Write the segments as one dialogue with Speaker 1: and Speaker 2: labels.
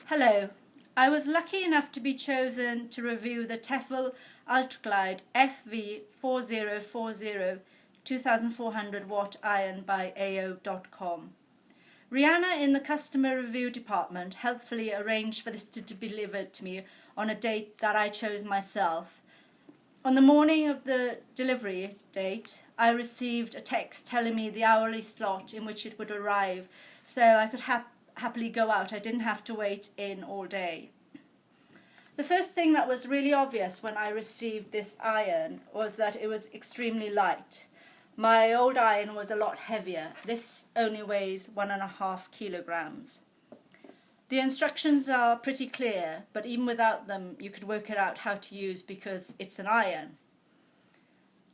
Speaker 1: Hello, I was lucky enough to be chosen to review the Tefal Ultraglide FV4040 2400 watt iron by AO.com. Rihanna in the customer review department helpfully arranged for this to be delivered to me on a date that I chose myself. On the morning of the delivery date, I received a text telling me the hourly slot in which it would arrive, so I could happily go out. I didn't have to wait in all day. The first thing that was really obvious when I received this iron was that it was extremely light. My old iron was a lot heavier. This only weighs 1.5 kilograms. The instructions are pretty clear, but even without them you could work it out how to use because it's an iron.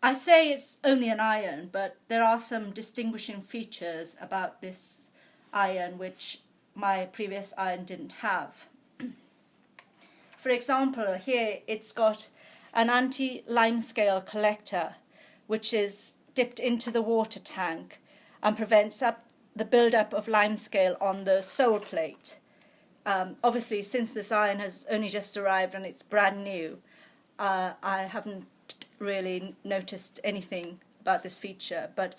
Speaker 1: I say it's only an iron, but there are some distinguishing features about this iron which my previous iron didn't have. For example, here it's got an anti-limescale collector which is dipped into the water tank and prevents the build-up of limescale on the sole plate. Obviously, since this iron has only just arrived and it's brand new, I haven't really noticed anything about this feature, but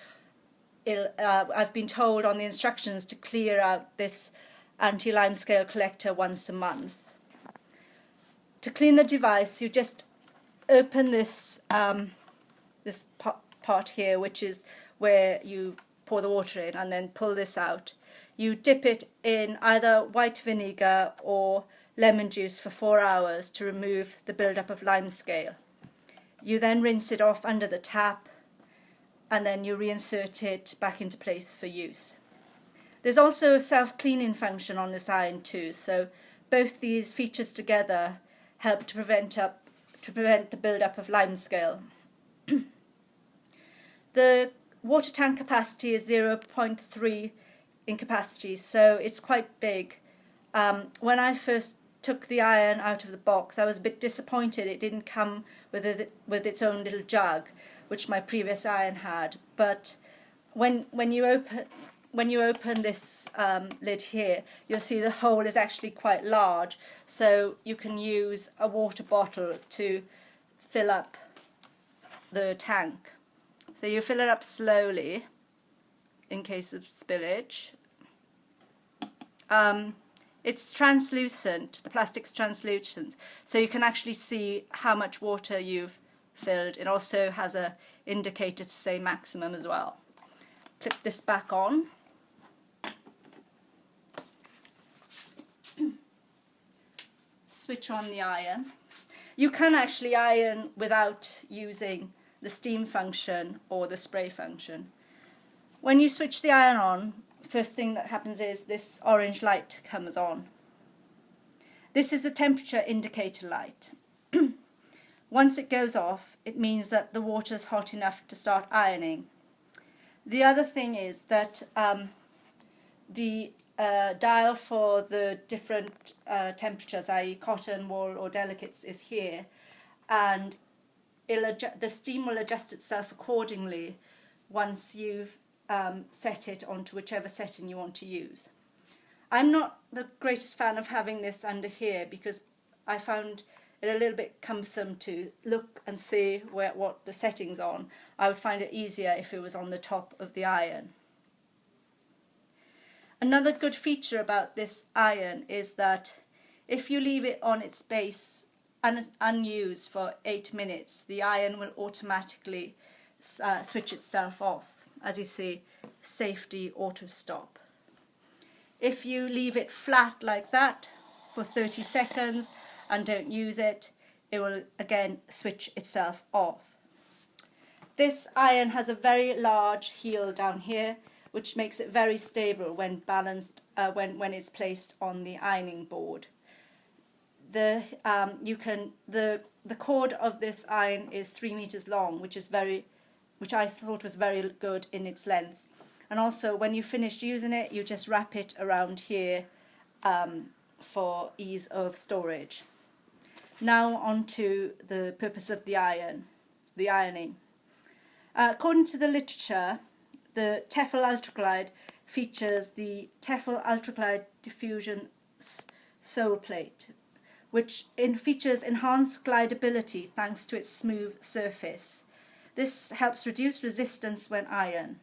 Speaker 1: I've been told on the instructions to clear out this anti-limescale collector once a month. To clean the device, you just open this this part here, which is where you pour the water in, and then pull this out. You dip it in either white vinegar or lemon juice for 4 hours to remove the build-up of limescale. You then rinse it off under the tap, and then you reinsert it back into place for use. There's also a self-cleaning function on this iron too, so both these features together help to prevent the build-up of limescale. The water tank capacity is 0.3 in capacity, so it's quite big. When I first took the iron out of the box, I was a bit disappointed it didn't come with its own little jug, which my previous iron had. But when you open this lid here, you'll see the hole is actually quite large, so you can use a water bottle to fill up the tank. So you fill it up slowly in case of spillage. It's translucent, the plastic's translucent, so you can actually see how much water you've filled. It also has an indicator to say maximum as well. Clip this back on. Switch on the iron. You can actually iron without using the steam function or the spray function. When you switch the iron on, first thing that happens is this orange light comes on. This is the temperature indicator light. Once it goes off, it means that the water is hot enough to start ironing. The other thing is that the dial for the different temperatures, i.e. cotton, wool or delicates, is here, and the steam will adjust itself accordingly once you've set it onto whichever setting you want to use. I'm not the greatest fan of having this under here because I found it a little bit cumbersome to look and see what the setting's on. I would find it easier if it was on the top of the iron. Another good feature about this iron is that if you leave it on its base unused for 8 minutes, the iron will automatically switch itself off. As you see, safety auto stop. If you leave it flat like that for 30 seconds and don't use it, it will again switch itself off. This iron has a very large heel down here, which makes it very stable when balanced when it's placed on the ironing board. The cord of this iron is 3 meters long, which I thought was very good in its length. And also, when you finish using it, you just wrap it around here for ease of storage. Now on to the purpose of the ironing. According to the literature, the Tefal Ultraglide features the Tefal Ultraglide Diffusion sole plate, which features enhanced glideability thanks to its smooth surface. This helps reduce resistance when ironed.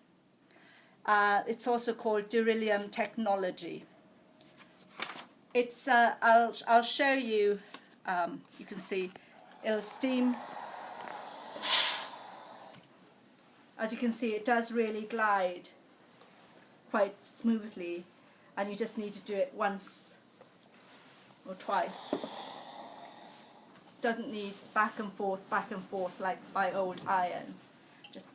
Speaker 1: It's also called Durillium technology. It's I'll show you. You can see it'll steam. As you can see, it does really glide quite smoothly, and you just need to do it once or twice. Doesn't need back and forth like my old iron. Just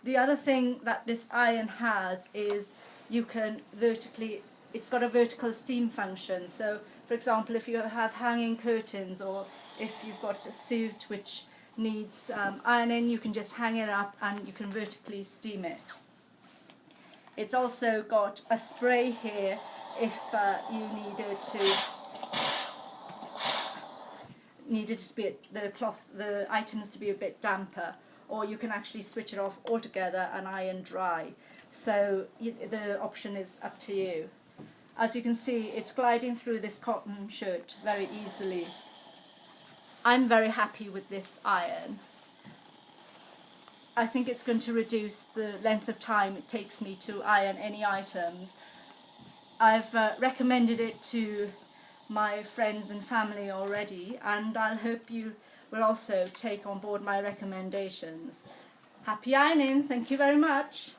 Speaker 1: the other thing that this iron has is you can it's got a vertical steam function. So for example, if you have hanging curtains, or if you've got a suit which needs ironing, you can just hang it up and you can vertically steam it. It's also got a spray here if you needed to be the items to be a bit damper, or you can actually switch it off altogether and iron dry. So the option is up to you. As you can see, it's gliding through this cotton shirt very easily. I'm very happy with this iron. I think it's going to reduce the length of time it takes me to iron any items. I've recommended it to my friends and family already, and I hope you will also take on board my recommendations. Happy ironing! Thank you very much.